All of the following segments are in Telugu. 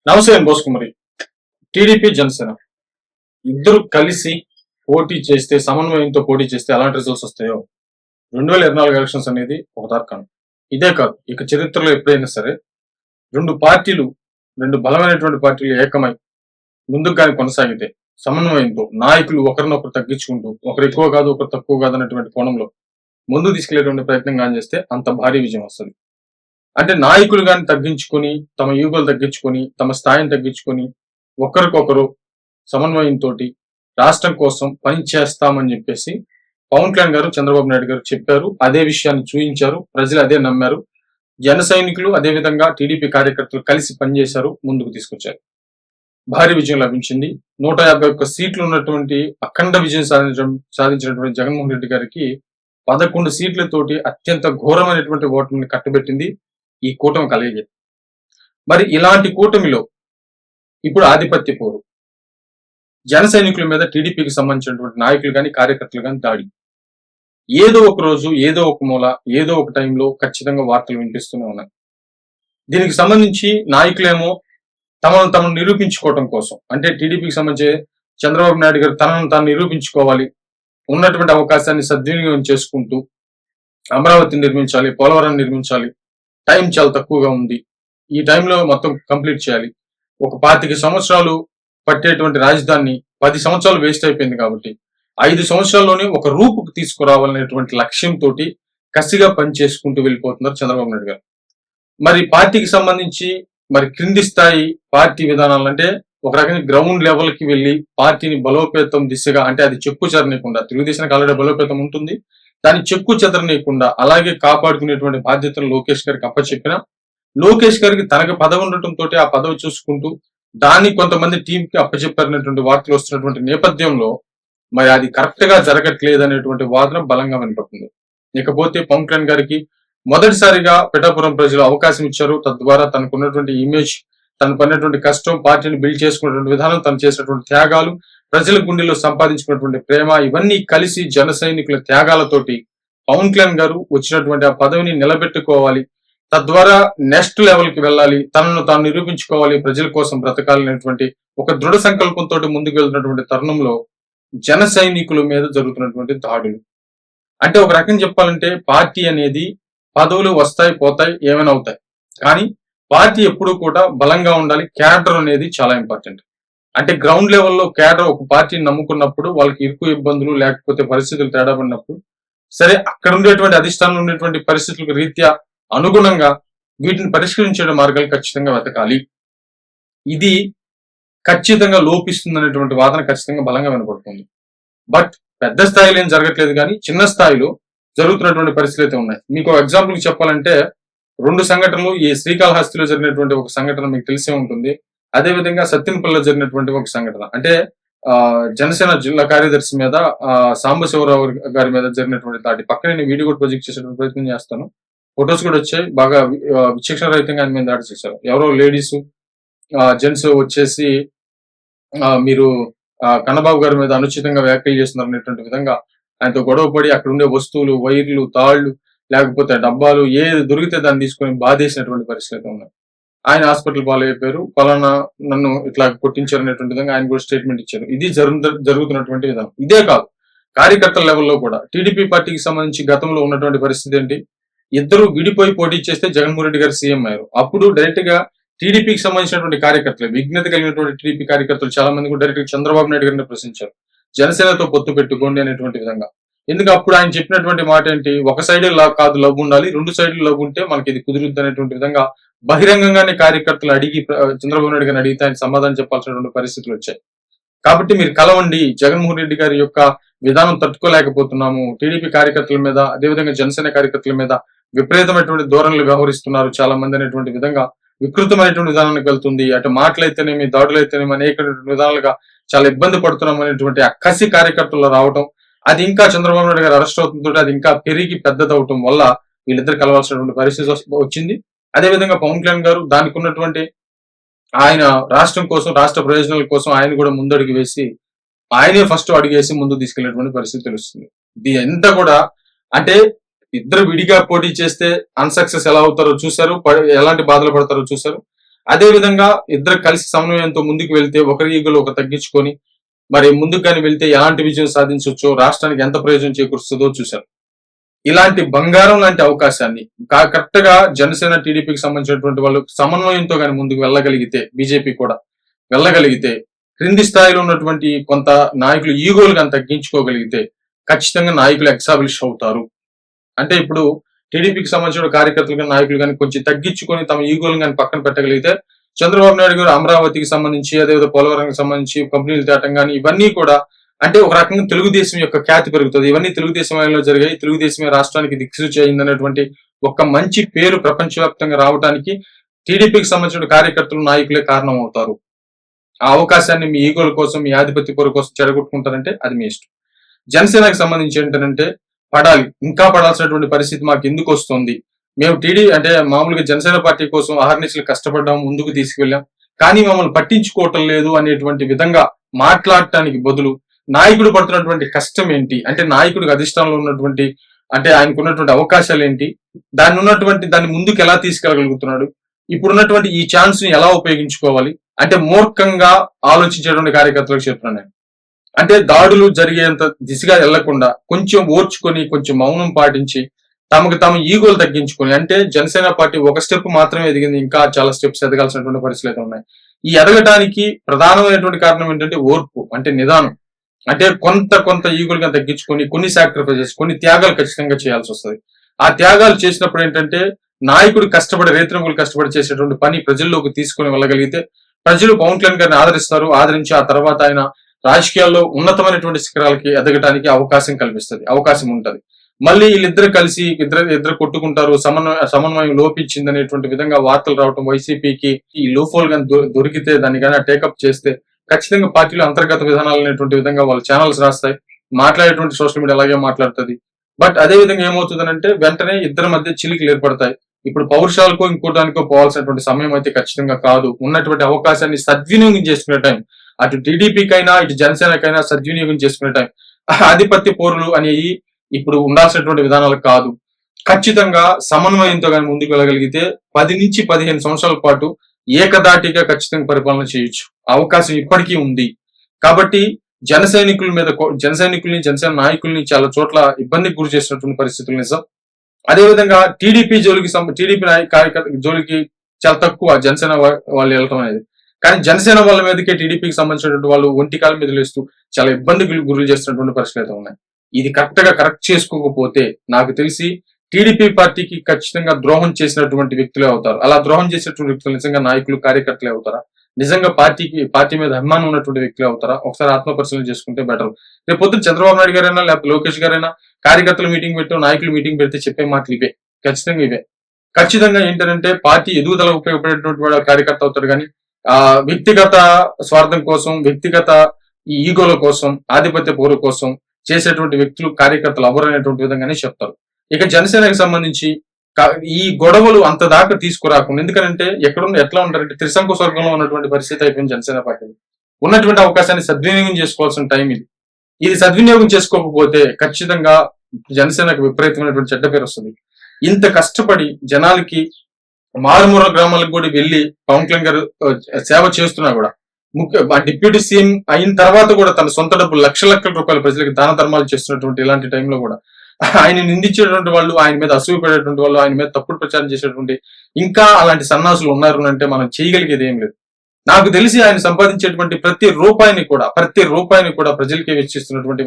నమస్తే బోసుకుమరి. టీడీపీ జనసేన ఇద్దరు కలిసి పోటీ చేస్తే, సమన్వయంతో పోటీ చేస్తే ఎలాంటి రిజల్ట్స్ వస్తాయో 2024 ఎలక్షన్స్ అనేది ఒక తార్కాణం. ఇదే కాదు, ఇక చరిత్రలో ఎప్పుడైనా సరే రెండు పార్టీలు, రెండు బలమైనటువంటి పార్టీలు ఏకమై ముందుకు కానీ కొనసాగితే సమన్వయంతో నాయకులు ఒకరినొకరు తగ్గించుకుంటూ, ఒకరు ఎక్కువ కాదు ఒకరు తక్కువ కాదు అన్నటువంటి కోణంలో ముందుకు తీసుకెళ్లేటువంటి ప్రయత్నం కానీ చేస్తే అంత భారీ విజయం వస్తుంది. అంటే నాయకులు కానీ తగ్గించుకొని, తమ ఈగోలు తగ్గించుకొని, తమ స్థాయిని తగ్గించుకొని ఒకరికొకరు సమన్వయంతో రాష్ట్రం కోసం పని చేస్తామని చెప్పేసి పవన్ కళ్యాణ్ గారు, చంద్రబాబు నాయుడు గారు చెప్పారు. అదే విషయాన్ని చూపించారు, ప్రజలు అదే నమ్మారు. జన సైనికులు అదేవిధంగా టీడీపీ కార్యకర్తలు కలిసి పనిచేశారు, ముందుకు తీసుకొచ్చారు. భారీ విజయం లభించింది. 151 సీట్లు ఉన్నటువంటి అఖండ విజయం సాధించినటువంటి జగన్మోహన్ రెడ్డి గారికి 11 సీట్లతోటి అత్యంత ఘోరమైనటువంటి ఓటమిని కట్టబెట్టింది ఈ కూటమి కలయిక. మరి ఇలాంటి కూటమిలో ఇప్పుడు ఆధిపత్య పోరు, జన సైనికుల మీద టీడీపీకి సంబంధించినటువంటి నాయకులు కానీ కార్యకర్తలు కానీ దాడి. ఏదో ఒక రోజు, ఏదో ఒక మూల, ఏదో ఒక టైంలో ఖచ్చితంగా వార్తలు వినిపిస్తూనే ఉన్నాయి. దీనికి సంబంధించి నాయకులేమో తమను నిరూపించుకోవటం కోసం, అంటే టీడీపీకి సంబంధించి చంద్రబాబు నాయుడు గారు తనను తాను నిరూపించుకోవాలి, ఉన్నటువంటి అవకాశాన్ని సద్వినియోగం చేసుకుంటూ అమరావతిని నిర్మించాలి, పోలవరం నిర్మించాలి, టైం చాలా తక్కువగా ఉంది, ఈ టైంలో మొత్తం కంప్లీట్ చేయాలి, ఒక 25 సంవత్సరాలు పట్టేటువంటి రాజధాని 10 సంవత్సరాలు వేస్ట్ అయిపోయింది కాబట్టి 5 సంవత్సరాల్లోనే ఒక రూపుకు తీసుకురావాలనేటువంటి లక్ష్యంతో కసిగా పనిచేసుకుంటూ వెళ్ళిపోతున్నారు చంద్రబాబు నాయుడు గారు. మరి పార్టీకి సంబంధించి మరి క్రింది స్థాయి పార్టీ విధానాలు, అంటే ఒక రకంగా గ్రౌండ్ లెవెల్ కి వెళ్ళి పార్టీని బలోపేతం దిశగా, అంటే అది చెక్కు చెదరనీయకుండా, తెలుగుదేశానికి ఆల్రెడీ బలోపేతం ఉంటుంది, దాన్ని చెక్కు చెదరనీయకుండా అలాగే కాపాడుకునేటువంటి బాధ్యతలు లోకేష్ గారికి అప్పచెప్పిన, లోకేష్ గారికి తనకు పదవి ఉండటంతో ఆ పదవి చూసుకుంటూ దాన్ని కొంతమంది టీం కి అప్పచెప్పారనేటువంటి వార్తలు వస్తున్నటువంటి నేపథ్యంలో మరి అది కరెక్ట్ గా జరగట్లేదు అనేటువంటి వాదన బలంగా వినపడుతుంది. ఇకపోతే పవన్ కళ్యాణ్ గారికి మొదటిసారిగా పిఠాపురం ప్రజలు అవకాశం ఇచ్చారు. తద్వారా తనకున్నటువంటి ఇమేజ్, తను పడినటువంటి కష్టం, పార్టీని బిల్డ్ చేసుకున్నటువంటి విధానం, తను చేసినటువంటి త్యాగాలు, ప్రజల గుండెల్లో సంపాదించుకున్నటువంటి ప్రేమ, ఇవన్నీ కలిసి జన సైనికుల త్యాగాలతోటి పవన్ కళ్యాణ్ గారు వచ్చినటువంటి ఆ పదవిని నిలబెట్టుకోవాలి, తద్వారా నెక్స్ట్ లెవెల్ కి వెళ్ళాలి, తనను తాను నిరూపించుకోవాలి, ప్రజల కోసం బ్రతకాలనేటువంటి ఒక దృఢ సంకల్పంతో ముందుకు వెళ్తున్నటువంటి తరుణంలో జన సైనికుల మీద జరుగుతున్నటువంటి దాడులు. అంటే ఒక రకం చెప్పాలంటే పార్టీ అనేది పదవులు వస్తాయి పోతాయి ఏమైనా అవుతాయి, కానీ పార్టీ ఎప్పుడూ కూడా బలంగా ఉండాలి. క్యాడర్ అనేది చాలా ఇంపార్టెంట్. అంటే గ్రౌండ్ లెవెల్లో క్యాడర్ ఒక పార్టీని నమ్ముకున్నప్పుడు వాళ్ళకి ఇరుకు ఇబ్బందులు లేకపోతే పరిస్థితులు తేడా పడినప్పుడు సరే అక్కడ ఉండేటువంటి అధిష్టానంలో ఉండేటువంటి పరిస్థితులకు రీత్యా అనుగుణంగా వీటిని పరిష్కరించే మార్గాలు ఖచ్చితంగా వెతకాలి. ఇది ఖచ్చితంగా లోపిస్తుంది అనేటువంటి వాదన ఖచ్చితంగా బలంగా వినపడుతుంది. బట్ పెద్ద స్థాయిలో ఏం జరగట్లేదు, కానీ చిన్న స్థాయిలో జరుగుతున్నటువంటి పరిస్థితులు అయితే ఉన్నాయి. మీకు ఎగ్జాంపుల్ చెప్పాలంటే 2 సంఘటనలు, ఈ శ్రీకాళహస్తిలో జరిగినటువంటి ఒక సంఘటన మీకు తెలిసే ఉంటుంది, అదేవిధంగా సత్యనపల్లిలో జరిగినటువంటి ఒక సంఘటన. అంటే జనసేన జిల్లా కార్యదర్శి మీద సాంబశివరావు గారి మీద జరిగినటువంటి దాడి. పక్కన నేను వీడియో కూడా ప్రొజెక్ట్ చేసేటువంటి ప్రయత్నం చేస్తాను, ఫొటోస్ కూడా వచ్చాయి. బాగా విచక్షణ రహితంగా ఆయన మీద దాడి చేశారు. ఎవరో లేడీస్ జెంట్స్ వచ్చేసి మీరు కన్నబాబు గారి మీద అనుచితంగా వ్యాఖ్యలు చేస్తున్నారు అనేటువంటి విధంగా ఆయనతో గొడవ పడి అక్కడ ఉండే వస్తువులు, వైర్లు, తాళ్లు, లేకపోతే డబ్బాలు ఏది దొరికితే దాన్ని తీసుకొని బాధేసినటువంటి పరిస్థితి ఉన్నాయి. ఆయన హాస్పిటల్ పాలైపోయారు, పలానా నన్ను ఇట్లా కొట్టించారు అనేటువంటి విధంగా ఆయన కూడా స్టేట్మెంట్ ఇచ్చారు. ఇది జరుగుతున్నటువంటి విధానం. ఇదే కాదు, కార్యకర్తల లెవెల్లో కూడా టీడీపీ పార్టీకి సంబంధించి గతంలో ఉన్నటువంటి పరిస్థితి ఏంటి, ఇద్దరు విడిపోయి పోటీ చేస్తే జగన్మోహన్ రెడ్డి గారు సీఎం అయ్యారు. అప్పుడు డైరెక్ట్ గా టీడీపీకి సంబంధించినటువంటి కార్యకర్తలు, విజ్ఞత కలిగినటువంటి టీడీపీ కార్యకర్తలు చాలా మంది కూడా డైరెక్ట్ గా చంద్రబాబు నాయుడు గారిని ప్రశ్నించారు, జనసేనతో పొత్తు పెట్టుకోండి అనేటువంటి విధంగా. ఎందుకు అప్పుడు ఆయన చెప్పినటువంటి మాట ఏంటి, ఒక సైడ్ కాదు లవ్ ఉండాలి, 2 సైడ్లు లవ్ ఉంటే మనకి ఇది కుదురుద్ది అనేటువంటి విధంగా బహిరంగంగానే కార్యకర్తలు అడిగి చంద్రబాబు నాయుడు గారిని అడిగితే ఆయన సమాధానం చెప్పాల్సినటువంటి పరిస్థితులు వచ్చాయి. కాబట్టి మీరు కలవండి, జగన్మోహన్ రెడ్డి గారి యొక్క విధానం తట్టుకోలేకపోతున్నాము, టీడీపీ కార్యకర్తల మీద అదేవిధంగా జనసేన కార్యకర్తల మీద విపరీతమైనటువంటి ధోరణులు వ్యవహరిస్తున్నారు చాలా మంది అనేటువంటి విధంగా వికృతమైనటువంటి విధానానికి వెళ్తుంది, అటు మాటలైతేనేమి దాడులైతేనేమి అనేక విధాలుగా చాలా ఇబ్బంది పడుతున్నాం అనేటువంటి అక్కసి కార్యకర్తలు రావటం, అది ఇంకా చంద్రబాబు నాయుడు గారు అరెస్ట్ అవుతుందో అది ఇంకా పెరిగి పెద్దదవటం వల్ల వీళ్ళిద్దరు కలవాల్సినటువంటి పరిస్థితి వచ్చింది. అదేవిధంగా పవన్ కళ్యాణ్ గారు దానికి ఉన్నటువంటి ఆయన రాష్ట్రం కోసం, రాష్ట్ర ప్రయోజనాల కోసం ఆయన కూడా ముందడుగు వేసి ఆయనే ఫస్ట్ అడిగేసి ముందు తీసుకెళ్లేటువంటి పరిస్థితి తెలుస్తుంది. ఇది ఎంత కూడా అంటే ఇద్దరు విడిగా పోటీ చేస్తే అన్సక్సెస్ ఎలా అవుతారో చూశారు, ఎలాంటి బాధలు పడతారో చూశారు. అదే విధంగా ఇద్దరు కలిసి సమన్వయంతో ముందుకు వెళ్తే ఒకరి ఈగలు ఒక తగ్గించుకొని మరి ముందుకు కానీ వెళ్తే ఎలాంటి విజయం సాధించవచ్చో, రాష్ట్రానికి ఎంత ప్రయోజనం చేకూరుస్తుందో చూశారు. ఇలాంటి బంగారం లాంటి అవకాశాన్ని కరెక్ట్ గా జనసేన టీడీపీకి సంబంధించినటువంటి వాళ్ళు సమన్వయంతో కానీ ముందుకు వెళ్ళగలిగితే, బీజేపీ కూడా వెళ్ళగలిగితే, క్రింది స్థాయిలో ఉన్నటువంటి కొంత నాయకులు ఈగోలు కానీ తగ్గించుకోగలిగితే ఖచ్చితంగా నాయకులు ఎక్సాబ్లిష్ అవుతారు. అంటే ఇప్పుడు టీడీపీకి సంబంధించిన కార్యకర్తలు కానీ నాయకులు కానీ కొంచెం తగ్గించుకొని తమ ఈగోలను కానీ పక్కన పెట్టగలిగితే చంద్రబాబు నాయుడు గారు అమరావతికి సంబంధించి, అదేవిధంగా పోలవరంకి సంబంధించి కంపెనీలు తేటం కానీ ఇవన్నీ కూడా అంటే ఒక రకంగా తెలుగుదేశం యొక్క ఖ్యాతి పెరుగుతుంది. ఇవన్నీ తెలుగుదేశం హయాంలో జరిగాయి, తెలుగుదేశమే రాష్ట్రానికి దిక్సూచి అయిందనేటువంటి ఒక మంచి పేరు ప్రపంచవ్యాప్తంగా రావడానికి టీడీపీకి సంబంధించిన కార్యకర్తలు నాయకులే కారణం అవుతారు. ఆ అవకాశాన్ని మీ ఈగోల కోసం, మీ ఆధిపత్య పోరు కోసం చెడగొట్టుకుంటారంటే అది మీ ఇష్టం. జనసేనకి సంబంధించి ఏంటంటే పడాలి, ఇంకా పడాల్సినటువంటి పరిస్థితి మాకు ఎందుకు వస్తుంది? మేము అంటే మామూలుగా జనసేన పార్టీ కోసం అహర్నిశలు కష్టపడ్డాం, ముందుకు తీసుకువెళ్ళాం, కానీ మమ్మల్ని పట్టించుకోవటం లేదు అనేటువంటి విధంగా మాట్లాడటానికి బదులు నాయకుడు పడుతున్నటువంటి కష్టం ఏంటి, అంటే నాయకుడికి అధిష్టానంలో ఉన్నటువంటి అంటే ఆయనకు ఉన్నటువంటి అవకాశాలు ఏంటి, దాన్ని ముందుకు ఎలా తీసుకెళ్ళగలుగుతున్నాడు, ఇప్పుడున్నటువంటి ఈ ఛాన్స్ ని ఎలా ఉపయోగించుకోవాలి అంటే మూర్ఖంగా ఆలోచించేటువంటి కార్యకర్తలకు చెప్తున్నాను. అంటే దాడులు జరిగేంత దిశగా వెళ్లకుండా కొంచెం ఓర్చుకొని, కొంచెం మౌనం పాటించి తమకు తాము ఈగోలు తగ్గించుకొని, అంటే జనసేన పార్టీ ఒక స్టెప్ మాత్రమే ఎదిగింది, ఇంకా చాలా స్టెప్స్ ఎదగాల్సినటువంటి పరిస్థితులు అయితే ఉన్నాయి. ఈ ఎదగటానికి ప్రధానమైనటువంటి కారణం ఏంటంటే ఓర్పు, అంటే నిదానం. అంటే కొంత ఈగోలుగా తగ్గించుకొని కొన్ని సాక్రిఫైజెస్, కొన్ని త్యాగాలు ఖచ్చితంగా చేయాల్సి వస్తుంది. ఆ త్యాగాలు చేసినప్పుడు ఏంటంటే నాయకుడు కష్టపడి, రైతులకు కష్టపడి చేసేటువంటి పని ప్రజల్లోకి తీసుకుని వెళ్ళగలిగితే ప్రజలు పవన్ కళ్యాణ్ గారిని ఆదరిస్తారు. ఆదరించి ఆ తర్వాత ఆయన రాజకీయాల్లో ఉన్నతమైనటువంటి శిఖరాలకి ఎదగటానికి అవకాశం ఉంటది. మళ్ళీ వీళ్ళిద్దరు కలిసి ఇద్దరు కొట్టుకుంటారు, సమన్వయం లోపించింది అనేటువంటి విధంగా వార్తలు రావటం, వైసీపీకి ఈ లూఫోల్ గా దొరికితే దాన్ని కానీ టేకప్ చేస్తే ఖచ్చితంగా పార్టీలో అంతర్గత విధానాలు అనేటువంటి విధంగా వాళ్ళ ఛానల్స్ రాస్తాయి, మాట్లాడేటువంటి సోషల్ మీడియా అలాగే మాట్లాడుతుంది. బట్ అదే విధంగా ఏమవుతుందంటే వెంటనే ఇద్దరి మధ్య చిలికలు ఏర్పడతాయి. ఇప్పుడు పౌరుషాలకో ఇంకోటానికో పోవాల్సినటువంటి సమయం అయితే ఖచ్చితంగా కాదు. ఉన్నటువంటి అవకాశాన్ని సద్వినియోగం చేసుకునే టైం అటు టీడీపీకైనా ఇటు జనసేనకైనా సద్వినియోగం చేసుకునే టైం. ఆధిపత్య పోరులు అనేవి ఇప్పుడు ఉండాల్సినటువంటి విధానాలు కాదు. ఖచ్చితంగా సమన్వయంతో కానీ ముందుకు వెళ్ళగలిగితే 10 నుంచి 15 సంవత్సరాల పాటు ఏకదాటిగా ఖచ్చితంగా పరిపాలన చేయొచ్చు. అవకాశం ఇప్పటికీ ఉంది. కాబట్టి జనసైనికుల్ని జనసేన నాయకుల్ని చాలా చోట్ల ఇబ్బందికి గురి చేసినటువంటి పరిస్థితులు నిజం. అదేవిధంగా టీడీపీ జోలికి చాలా తక్కువ జనసేన వాళ్ళు వెళ్ళటం అనేది. కానీ జనసేన వాళ్ళ మీదకే టీడీపీకి సంబంధించినటువంటి వాళ్ళు ఒంటికాల మీద లేస్తూ చాలా ఇబ్బందికి గురి చేస్తున్నటువంటి పరిస్థితులు అయితే ఉన్నాయి. ఇది కరెక్ట్ చేసుకోకపోతే నాకు తెలిసి టీడీపీ పార్టీకి ఖచ్చితంగా ద్రోహం చేసినటువంటి వ్యక్తులే అవుతారు. అలా ద్రోహం చేసినటువంటి వ్యక్తులు నిజంగా నాయకులు, కార్యకర్తలే అవుతారా? నిజంగా పార్టీ మీద అభిమానం ఉన్నటువంటి వ్యక్తులే అవుతారా? ఒకసారి ఆత్మపరిశీలన చేసుకుంటే బెటర్. రేపు పొద్దున చంద్రబాబు నాయుడు గారైనా లేకపోతే లోకేష్ గారైనా కార్యకర్తలు మీటింగ్ పెట్టు, నాయకులు మీటింగ్ పెడితే చెప్పే మాటలు ఇవే. ఖచ్చితంగా ఏంటంటే పార్టీ ఎదుగుదల ఉపయోగపడేటువంటి వాడు కార్యకర్త అవుతాడు. కానీ వ్యక్తిగత స్వార్థం కోసం, వ్యక్తిగత ఈ ఈగోల కోసం, ఆధిపత్య పోరు కోసం చేసేటువంటి వ్యక్తులు, కార్యకర్తలు ఎవరు అనేటువంటి విధంగానే చెప్తారు. ఇక జనసేనకి సంబంధించి ఈ గొడవలు అంత దాకా తీసుకురాకుండా, ఎందుకంటే ఎట్లా ఉంటారంటే త్రిశంకు స్వర్గంలో ఉన్నటువంటి పరిస్థితి అయిపోయింది జనసేన పార్టీ. ఉన్నటువంటి అవకాశాన్ని సద్వినియోగం చేసుకోవాల్సిన టైం ఇది సద్వినియోగం చేసుకోకపోతే ఖచ్చితంగా జనసేనకు విపరీతమైనటువంటి చెడ్డ పేరు వస్తుంది. ఇంత కష్టపడి జనాలకి మారుమూల గ్రామాలకు కూడా వెళ్ళి పవన్ కళ్యాణ్ గారు సేవ చేస్తున్నా కూడా, డిప్యూటీ సీఎం అయిన తర్వాత కూడా తన సొంత డబ్బులు లక్షల రూపాయలు ప్రజలకు దాన ధర్మాలు చేస్తున్నటువంటి ఇలాంటి టైంలో కూడా ఆయన నిందించేటువంటి వాళ్ళు, ఆయన మీద అసూయ పడేటువంటి వాళ్ళు, ఆయన మీద తప్పుడు ప్రచారం చేసేటువంటి ఇంకా అలాంటి సన్నాసులు ఉన్నారు అంటే మనం చేయగలిగేది ఏం లేదు. నాకు తెలిసి ఆయన సంపాదించేటువంటి ప్రతి రూపాయిని కూడా ప్రజలకే వెచ్చిస్తున్నటువంటి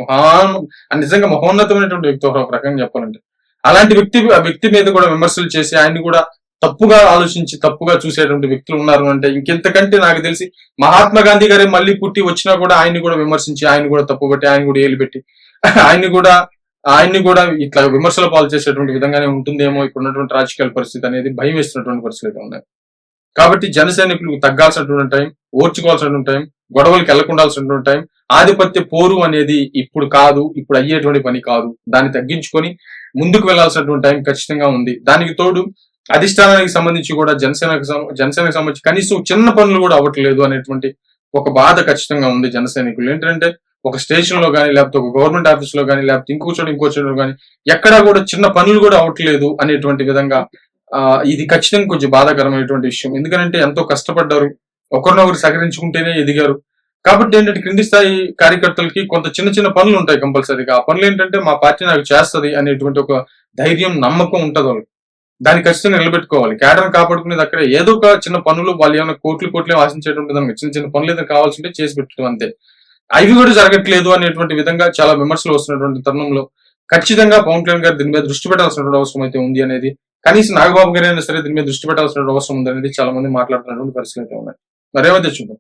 నిజంగా మహోన్నతమైనటువంటి వ్యక్తి ఒక రకంగా చెప్పాలంటే. అలాంటి వ్యక్తి మీద కూడా విమర్శలు చేసి ఆయన్ని కూడా తప్పుగా ఆలోచించి తప్పుగా చూసేటువంటి వ్యక్తులు ఉన్నారు అంటే ఇంకెంతకంటే నాకు తెలిసి మహాత్మా గాంధీ గారే మళ్ళీ పుట్టి వచ్చినా కూడా ఆయన్ని కూడా విమర్శించి, ఆయన కూడా తప్పుబట్టి, ఆయన కూడా ఏలు పెట్టి ఆయన్ని కూడా ఇట్లా విమర్శల పాలు చేసేటువంటి విధంగానే ఉంటుందేమో ఇప్పుడున్నటువంటి రాజకీయాల పరిస్థితి అనేది భయం వేస్తున్నటువంటి పరిస్థితి ఉన్నాయి. కాబట్టి జన సైనికులకు తగ్గాల్సినటువంటి టైం, ఓర్చుకోవాల్సినటువంటి టైం, గొడవలకు వెళ్లకుండాల్సినటువంటి టైం. ఆధిపత్య పోరు అనేది ఇప్పుడు కాదు, ఇప్పుడు అయ్యేటువంటి పని కాదు. దాన్ని తగ్గించుకొని ముందుకు వెళ్లాల్సినటువంటి టైం ఖచ్చితంగా ఉంది. దానికి తోడు అధిష్టానానికి సంబంధించి కూడా జనసేనకు సంబంధించి కనీసం చిన్న పనులు కూడా అవ్వట్లేదు అనేటువంటి ఒక బాధ ఖచ్చితంగా ఉంది జన సైనికులు. ఏంటంటే ఒక స్టేషన్ లో కానీ, లేకపోతే ఒక గవర్నమెంట్ ఆఫీస్ లో కానీ, లేకపోతే ఇంకో చోట కానీ ఎక్కడా కూడా చిన్న పనులు కూడా అవ్వట్లేదు అనేటువంటి విధంగా ఇది ఖచ్చితంగా కొంచెం బాధాకరమైనటువంటి విషయం. ఎందుకంటే ఎంతో కష్టపడ్డారు. ఒకరినొకరు సహకరించుకుంటేనే ఎదిగారు. కాబట్టి ఏంటంటే కింది స్థాయి కార్యకర్తలకి కొంత చిన్న చిన్న పనులు ఉంటాయి కంపల్సరీగా. ఆ పనులు ఏంటంటే మా పార్టీ నాకు చేస్తది అనేటువంటి ఒక ధైర్యం, నమ్మకం ఉంటది వాళ్ళకి. దాన్ని ఖచ్చితంగా నిలబెట్టుకోవాలి. క్యాడర్‌ని కాపాడుకునేది అక్కడే. ఏదో ఒక చిన్న పనులు వాళ్ళు ఏమైనా కోట్లు కోట్లు ఆశించేటువంటి దానికి చిన్న చిన్న పనులు ఏదైనా కావాల్సింటే చేసి పెట్టడం అంతే. అవి కూడా జరగట్లేదు అనేటువంటి విధంగా చాలా విమర్శలు వస్తున్నటువంటి తరుణంలో ఖచ్చితంగా పవన్ కళ్యాణ్ గారు దీని మీద దృష్టి పెట్టాల్సినటువంటి అవసరం అయితే ఉంది అనేది, కనీసం నాగబాబు గారైనా సరే దీని మీద దృష్టి పెట్టాల్సిన అవసరం ఉందనేది చాలా మంది మాట్లాడుతున్నటువంటి పరిస్థితులు అయితే ఉన్నాయి. మరేమైతే చూద్దాం.